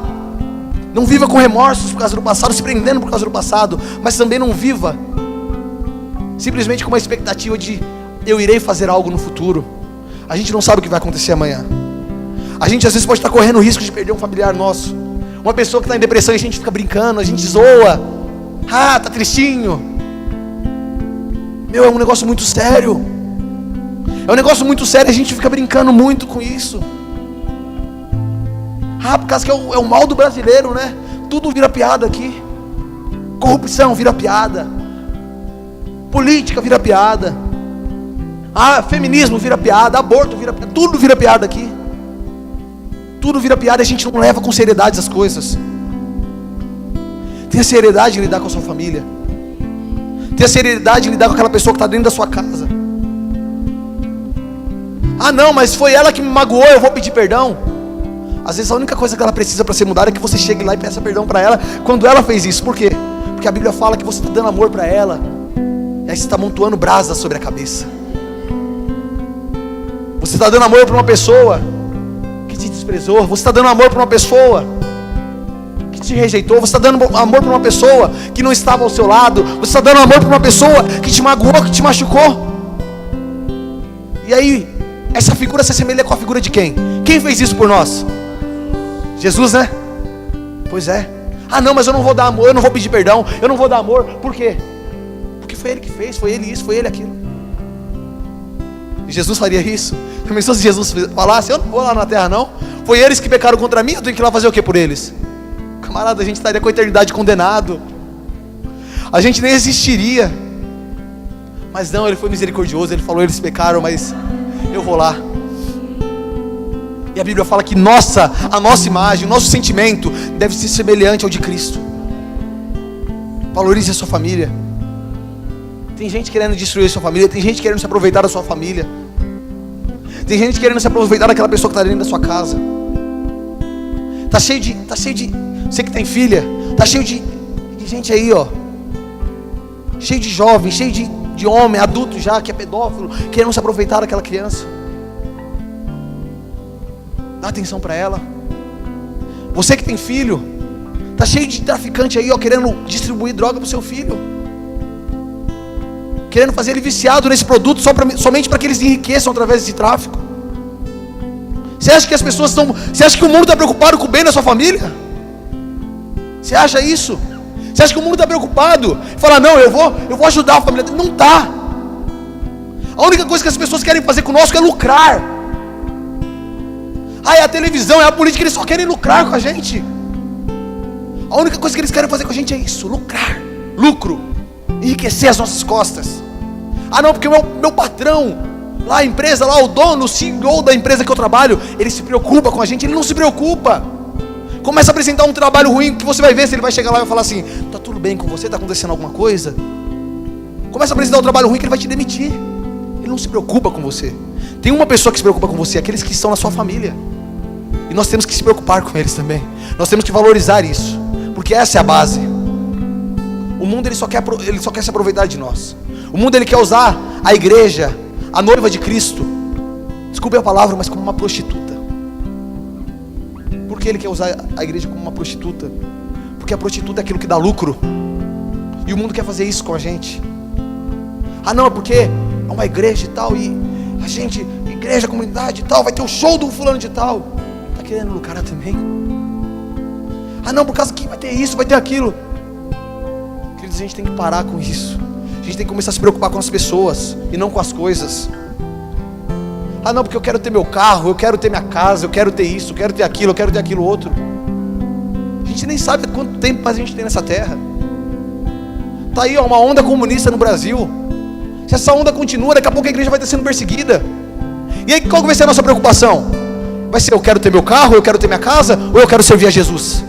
Não viva com remorsos por causa do passado, se prendendo por causa do passado. Mas também não viva simplesmente com uma expectativa de: eu irei fazer algo no futuro. A gente não sabe o que vai acontecer amanhã. A gente às vezes pode estar correndo o risco de perder um familiar nosso. Uma pessoa que está em depressão e a gente fica brincando, a gente zoa. Ah, tá tristinho. Meu, é um negócio muito sério. É um negócio muito sério, a gente fica brincando muito com isso. Ah, por causa que é o mal do brasileiro, né? Tudo vira piada aqui. Corrupção vira piada. Política vira piada. Ah, feminismo vira piada. Aborto vira piada. Tudo vira piada aqui. Tudo vira piada e a gente não leva com seriedade as coisas. Tenha seriedade em lidar com a sua família. Tenha seriedade em lidar com aquela pessoa que está dentro da sua casa. Ah não, mas foi ela que me magoou, eu vou pedir perdão. Às vezes a única coisa que ela precisa para ser mudada é que você chegue lá e peça perdão para ela quando ela fez isso. Por quê? Porque a Bíblia fala que você está dando amor para ela, e aí você está amontoando brasas sobre a cabeça. Você está dando amor para uma pessoa que te desprezou. Você está dando amor para uma pessoa que te rejeitou. Você está dando amor para uma pessoa que não estava ao seu lado. Você está dando amor para uma pessoa que te magoou, que te machucou. E aí, essa figura se assemelha com a figura de quem? Quem fez isso por nós? Jesus, né? Pois é. Ah não, mas eu não vou dar amor, eu não vou pedir perdão, eu não vou dar amor. Por quê? Porque foi Ele que fez, foi Ele isso, foi Ele aquilo. E Jesus faria isso? Já pensou se Jesus falasse: eu não vou lá na terra não, foi eles que pecaram contra mim, eu tenho que ir lá fazer o que por eles? Camarada, a gente estaria com a eternidade condenado. A gente nem existiria. Mas não, Ele foi misericordioso. Ele falou: eles pecaram, mas eu vou lá. E a Bíblia fala que a nossa imagem, o nosso sentimento deve ser semelhante ao de Cristo. Valorize a sua família. Tem gente querendo destruir a sua família. Tem gente querendo se aproveitar da sua família. Tem gente querendo se aproveitar daquela pessoa que está dentro da sua casa. Tá cheio de, você que tem filha, tá cheio de gente aí, ó. Cheio de jovem, cheio de homem, adulto já, que é pedófilo, querendo se aproveitar daquela criança. Dá atenção para ela. Você que tem filho, tá cheio de traficante aí, ó, querendo distribuir droga pro seu filho, querendo fazer ele viciado nesse produto somente para que eles enriqueçam através desse tráfico. Você acha que as pessoas estão... Você acha que o mundo está preocupado com o bem da sua família? Você acha isso? Você acha que o mundo está preocupado? Fala, não, eu vou ajudar a família. Não está. A única coisa que as pessoas querem fazer conosco é lucrar. É a televisão, é a política, eles só querem lucrar com a gente. A única coisa que eles querem fazer com a gente é isso, lucrar. Lucro. Enriquecer as nossas costas. Não, porque o meu patrão, lá a empresa, lá o dono, o CEO da empresa que eu trabalho, ele se preocupa com a gente. Ele não se preocupa. Começa a apresentar um trabalho ruim, que você vai ver se ele vai chegar lá e vai falar assim: tá tudo bem com você? Tá acontecendo alguma coisa? Começa a apresentar um trabalho ruim que ele vai te demitir. Ele não se preocupa com você. Tem uma pessoa que se preocupa com você, aqueles que estão na sua família. E nós temos que se preocupar com eles também. Nós temos que valorizar isso, porque essa é a base. O mundo ele só quer se aproveitar de nós. O mundo ele quer usar a igreja, a noiva de Cristo, desculpe a palavra, mas como uma prostituta. Por que ele quer usar a igreja como uma prostituta? Porque a prostituta é aquilo que dá lucro. E o mundo quer fazer isso com a gente. Não, é porque é uma igreja e tal, e a gente, igreja, comunidade e tal, vai ter o show do fulano de tal. Tá querendo lucrar também? Não, por causa que vai ter isso, vai ter aquilo. Queridos, a gente tem que parar com isso. A gente tem que começar a se preocupar com as pessoas e não com as coisas. Não, porque eu quero ter meu carro, eu quero ter minha casa, eu quero ter isso, eu quero ter aquilo, eu quero ter aquilo outro. A gente nem sabe quanto tempo mais a gente tem nessa terra. Tá aí, ó, uma onda comunista no Brasil. Se essa onda continua, daqui a pouco a igreja vai estar sendo perseguida. E aí qual vai ser a nossa preocupação? Vai ser: eu quero ter meu carro, eu quero ter minha casa, ou eu quero servir a Jesus?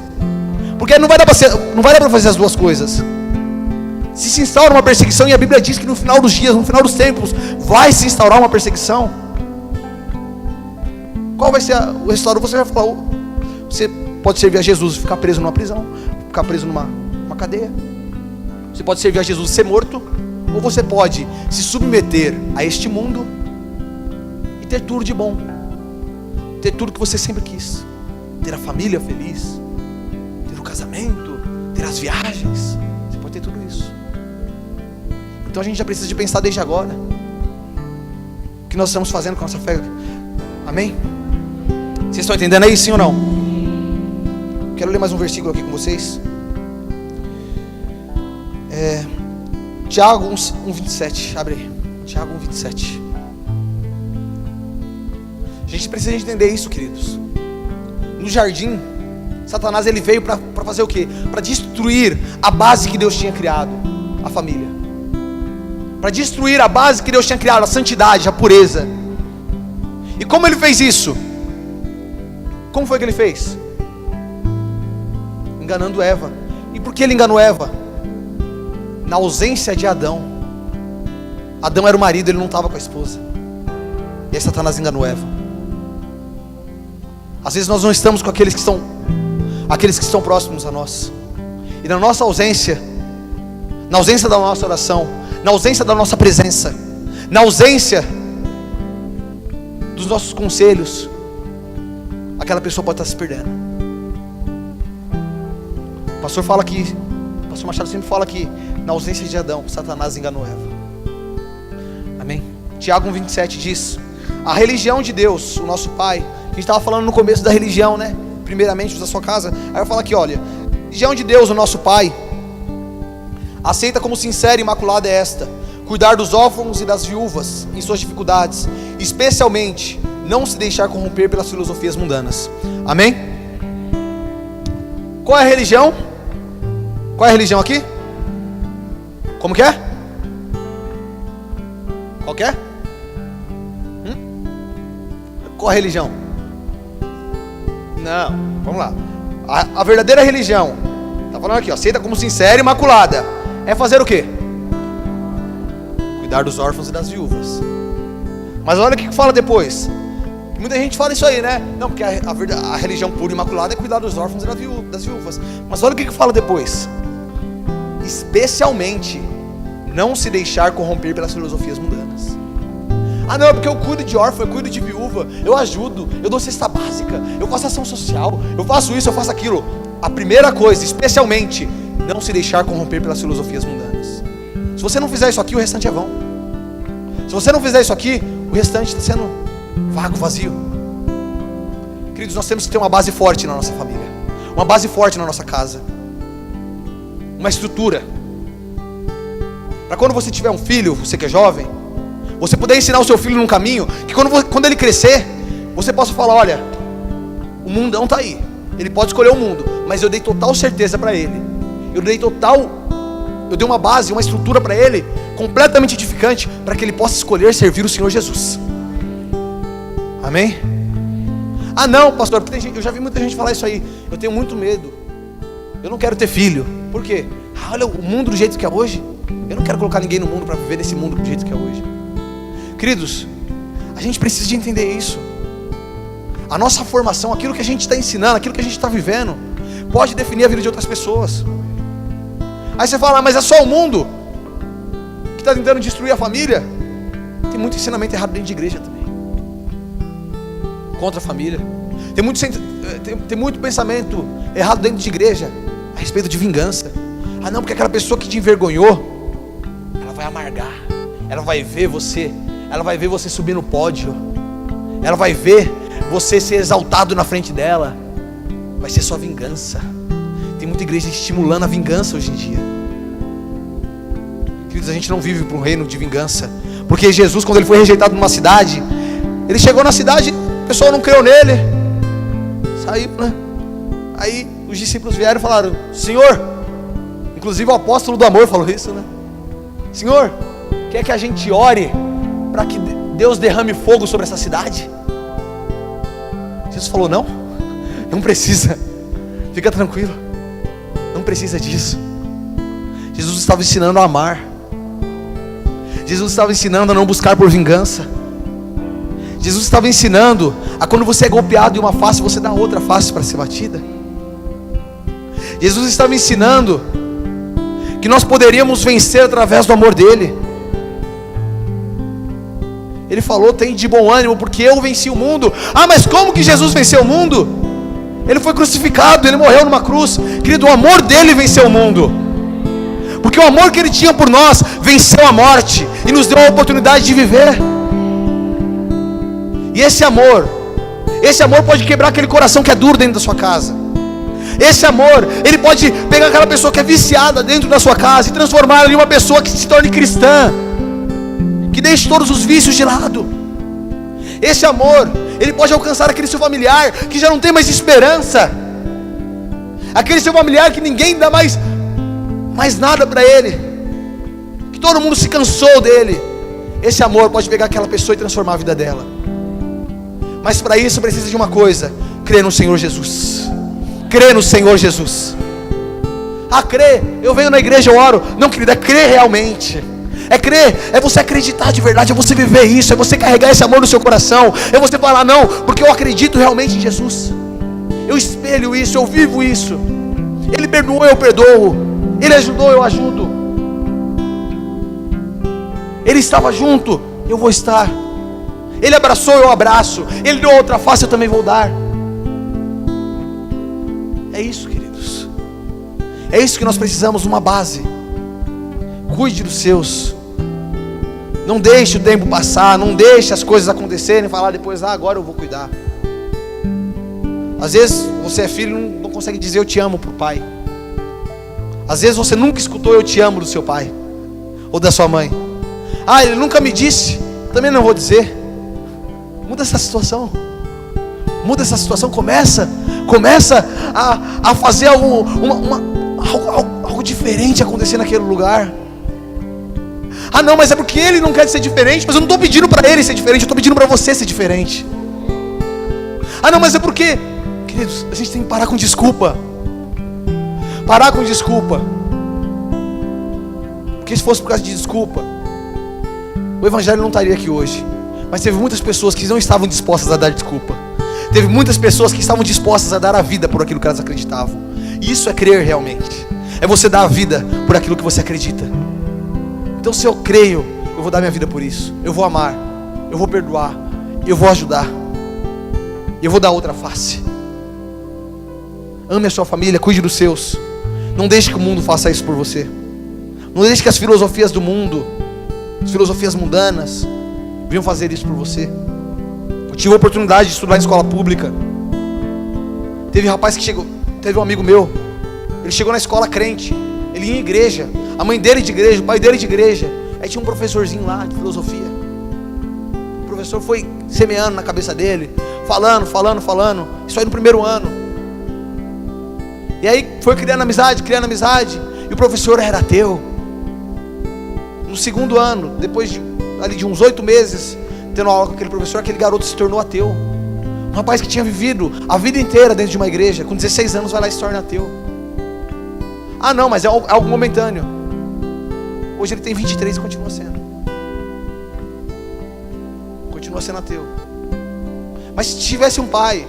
Porque não vai dar para fazer as duas coisas. Se instaura uma perseguição, e a Bíblia diz que no final dos dias, no final dos tempos, vai se instaurar uma perseguição. Qual vai ser o resultado? Você vai falar: você pode servir a Jesus e ficar preso numa prisão, ficar preso numa cadeia. Você pode servir a Jesus e ser morto, ou você pode se submeter a este mundo e ter tudo de bom, ter tudo que você sempre quis, ter a família feliz, ter o casamento, ter as viagens. Você pode ter tudo isso. Então a gente já precisa de pensar desde agora o que nós estamos fazendo com a nossa fé. Amém? Vocês estão entendendo aí, sim ou não? Quero ler mais um versículo aqui com vocês. Tiago 1:27. Abre aí. Tiago 1:27. A gente precisa entender isso, queridos. No jardim, Satanás ele veio para fazer o quê? Para destruir a base que Deus tinha criado, a família. Para destruir a base que Deus tinha criado, a santidade, a pureza. E como ele fez isso? Como foi que ele fez? Enganando Eva. E por que ele enganou Eva? Na ausência de Adão. Adão era o marido, ele não estava com a esposa. E aí Satanás enganou Eva. Às vezes nós não estamos com aqueles que estão próximos a nós. E na nossa ausência, na ausência da nossa oração, na ausência da nossa presença, na ausência dos nossos conselhos, aquela pessoa pode estar se perdendo. O pastor fala aqui, o pastor Machado sempre fala que na ausência de Adão, Satanás enganou Eva. Amém? Tiago 1:27 diz: a religião de Deus, o nosso Pai. A gente estava falando no começo da religião, né? Primeiramente os da sua casa. Aí eu falo aqui, olha: religião de Deus, o nosso Pai, aceita como sincera e imaculada é esta: cuidar dos órfãos e das viúvas em suas dificuldades, especialmente não se deixar corromper pelas filosofias mundanas. Amém? Qual é a religião? Qual é a religião aqui? Como que é? Qual que é? Qual a religião? Não, vamos lá. A verdadeira religião, está falando aqui, ó, aceita como sincera e imaculada, é fazer o quê? Cuidar dos órfãos e das viúvas. Mas olha o que fala depois. Muita gente fala isso aí, né? Não, porque a religião pura e imaculada é cuidar dos órfãos e das viúvas. Mas olha o que fala depois. Especialmente, não se deixar corromper pelas filosofias mundanas. Ah não, é porque eu cuido de órfão, eu cuido de viúva, eu ajudo, eu dou cesta básica, eu faço ação social, eu faço isso, eu faço aquilo. A primeira coisa, especialmente, não se deixar corromper pelas filosofias mundanas. Se você não fizer isso aqui, o restante é vão. Se você não fizer isso aqui, o restante está sendo vago, vazio. Queridos, nós temos que ter uma base forte na nossa família, uma base forte na nossa casa, uma estrutura, para quando você tiver um filho, você que é jovem, você poder ensinar o seu filho num caminho, que quando ele crescer, você possa falar, olha, o mundão está aí, ele pode escolher o mundo, mas eu dei total certeza para ele, eu dei uma base, uma estrutura para ele, completamente edificante, para que ele possa escolher servir o Senhor Jesus. Amém? Ah não, pastor, porque eu já vi muita gente falar isso aí, eu tenho muito medo, eu não quero ter filho. Por quê? Olha o mundo do jeito que é hoje, eu não quero colocar ninguém no mundo para viver nesse mundo do jeito que é hoje. Queridos, a gente precisa de entender isso. A nossa formação, aquilo que a gente está ensinando, aquilo que a gente está vivendo, pode definir a vida de outras pessoas. Aí você fala, mas é só o mundo que está tentando destruir a família? Tem muito ensinamento errado dentro de igreja também, contra a família. Tem muito pensamento errado dentro de igreja a respeito de vingança. Ah não, porque aquela pessoa que te envergonhou, ela vai amargar, ela vai ver você subir no pódio, ela vai ver você ser exaltado na frente dela, vai ser só vingança. Tem muita igreja estimulando a vingança hoje em dia. Queridos, a gente não vive para um reino de vingança, porque Jesus, quando ele foi rejeitado numa cidade, ele chegou na cidade, o pessoal não creu nele, saiu, né? Aí os discípulos vieram e falaram, Senhor, inclusive o apóstolo do amor falou isso, né? Senhor, quer que a gente ore para que Deus derrame fogo sobre essa cidade? Jesus falou, não precisa, fica tranquilo, não precisa disso. Jesus estava ensinando a amar, Jesus estava ensinando a não buscar por vingança, Jesus estava ensinando a quando você é golpeado em uma face, você dá outra face para ser batida. Jesus estava ensinando que nós poderíamos vencer através do amor dele. Ele falou, tem de bom ânimo, porque eu venci o mundo. Ah, mas como que Jesus venceu o mundo? Ele foi crucificado, ele morreu numa cruz. Querido, o amor dele venceu o mundo, porque o amor que ele tinha por nós venceu a morte e nos deu a oportunidade de viver. E esse amor pode quebrar aquele coração que é duro dentro da sua casa. Esse amor, ele pode pegar aquela pessoa que é viciada dentro da sua casa e transformar ela em uma pessoa que se torne cristã, que deixe todos os vícios de lado. Esse amor, ele pode alcançar aquele seu familiar que já não tem mais esperança, aquele seu familiar que ninguém dá mais nada para ele, que todo mundo se cansou dele. Esse amor pode pegar aquela pessoa e transformar a vida dela. Mas para isso precisa de uma coisa: crer no Senhor Jesus. Crer no Senhor Jesus. Ah, crer, eu venho na igreja, eu oro. Não, querido, é crer realmente. É crer, é você acreditar de verdade, é você viver isso, é você carregar esse amor no seu coração, é você falar, não, porque eu acredito realmente em Jesus, eu espelho isso, eu vivo isso. Ele perdoou, eu perdoo. Ele ajudou, eu ajudo. Ele estava junto, eu vou estar. Ele abraçou, eu abraço. Ele deu outra face, eu também vou dar. É isso, queridos. É isso que nós precisamos, uma base. Cuide dos seus. Não deixe o tempo passar, não deixe as coisas acontecerem e falar depois, agora eu vou cuidar. Às vezes você é filho e não consegue dizer eu te amo para o pai. Às vezes você nunca escutou eu te amo do seu pai ou da sua mãe. Ah, ele nunca me disse, também não vou dizer. Muda essa situação. Muda essa situação, começa a fazer algo diferente acontecer naquele lugar. Ah não, mas é porque ele não quer ser diferente. Mas eu não estou pedindo para ele ser diferente, eu estou pedindo para você ser diferente. Ah não, mas é porque, queridos, a gente tem que parar com desculpa. Parar com desculpa. Porque se fosse por causa de desculpa, o evangelho não estaria aqui hoje. Mas teve muitas pessoas que não estavam dispostas a dar desculpa. Teve muitas pessoas que estavam dispostas a dar a vida por aquilo que elas acreditavam. E isso é crer realmente. É você dar a vida por aquilo que você acredita. Então se eu creio, eu vou dar minha vida por isso. Eu vou amar, eu vou perdoar, eu vou ajudar, eu vou dar outra face. Ame a sua família, cuide dos seus. Não deixe que o mundo faça isso por você. Não deixe que as filosofias do mundo, as filosofias mundanas, venham fazer isso por você. Eu tive a oportunidade de estudar em escola pública. Teve um rapaz que chegou, teve um amigo meu, ele chegou na escola crente, ele ia em igreja, a mãe dele de igreja, o pai dele de igreja. Aí tinha um professorzinho lá de filosofia. O professor foi semeando na cabeça dele, falando, isso aí no primeiro ano. E aí foi criando amizade, e o professor era ateu. No segundo ano, depois de uns 8 meses tendo aula com aquele professor, aquele garoto se tornou ateu. Um rapaz que tinha vivido a vida inteira dentro de uma igreja, com 16 anos vai lá e se torna ateu. Ah não, mas é algo momentâneo. Hoje ele tem 23 e continua sendo ateu. Mas se tivesse um pai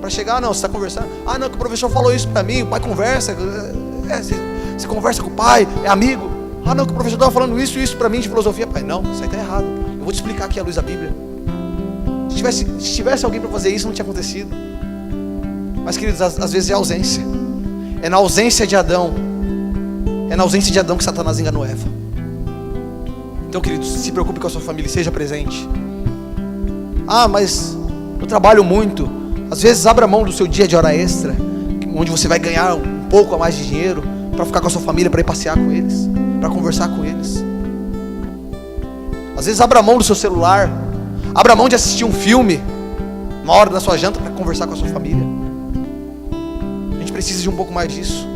para chegar, não, você está conversando, não, que o professor falou isso para mim, o pai conversa, você conversa com o pai, é amigo. Não, que o professor estava falando isso para mim de filosofia. Pai, não, isso aí está errado. Eu vou te explicar aqui à luz da Bíblia. Se tivesse alguém para fazer isso, não tinha acontecido. Mas queridos, às vezes é ausência. É na ausência de Adão que Satanás enganou Eva. Então queridos, se preocupe com a sua família, seja presente. Mas eu trabalho muito. Às vezes abra mão do seu dia de hora extra, onde você vai ganhar um pouco a mais de dinheiro, para ficar com a sua família, para ir passear com eles, para conversar com eles. Às vezes abra mão do seu celular, abra mão de assistir um filme na hora da sua janta, para conversar com a sua família. A gente precisa de um pouco mais disso.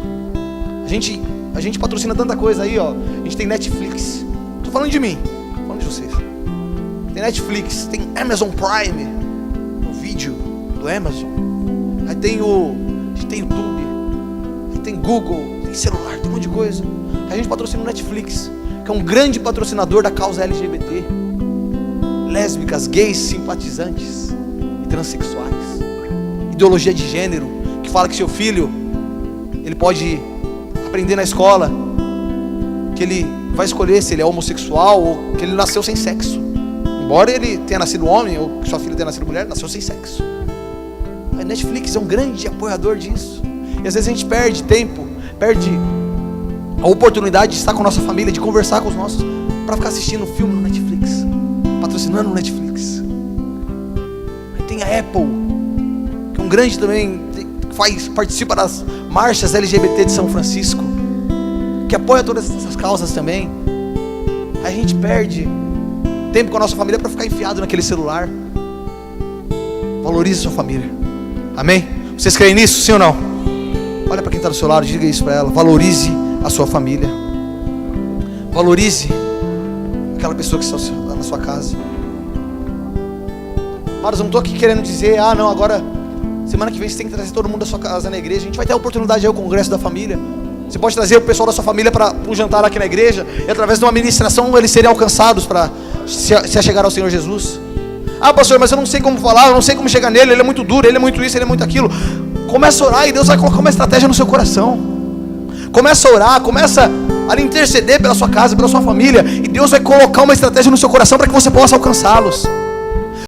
A gente patrocina tanta coisa aí, ó. A gente tem Netflix. Estou falando de mim, estou falando de vocês. Tem Netflix, tem Amazon Prime, o vídeo do Amazon. Aí tem YouTube, aí tem Google, tem celular, tem um monte de coisa. Aí a gente patrocina o Netflix, que é um grande patrocinador da causa LGBT, lésbicas, gays, simpatizantes e transexuais. Ideologia de gênero, que fala que seu filho, ele pode aprender na escola que ele vai escolher se ele é homossexual ou que ele nasceu sem sexo. Embora ele tenha nascido homem ou que sua filha tenha nascido mulher, nasceu sem sexo. A Netflix é um grande apoiador disso. E às vezes a gente perde tempo, perde a oportunidade de estar com a nossa família, de conversar com os nossos, para ficar assistindo filme no Netflix, patrocinando o Netflix. Aí tem a Apple, que é um grande também, participa das marchas LGBT de São Francisco, que apoia todas essas causas também. Aí a gente perde tempo com a nossa família para ficar enfiado naquele celular. Valorize sua família. Amém? Vocês creem nisso, sim ou não? Olha para quem está do seu lado, diga isso para ela. Valorize a sua família. Valorize aquela pessoa que está na sua casa. Mas eu não estou aqui querendo dizer, não, agora semana que vem você tem que trazer todo mundo da sua casa na igreja. A gente vai ter a oportunidade aí, o congresso da família. Você pode trazer o pessoal da sua família para um jantar aqui na igreja, e através de uma ministração eles serem alcançados para se achegar ao Senhor Jesus. Pastor, mas eu não sei como falar, eu não sei como chegar nele, ele é muito duro, ele é muito isso, ele é muito aquilo. Começa a orar e Deus vai colocar uma estratégia no seu coração. Começa a orar, começa a interceder pela sua casa, pela sua família, e Deus vai colocar uma estratégia no seu coração para que você possa alcançá-los.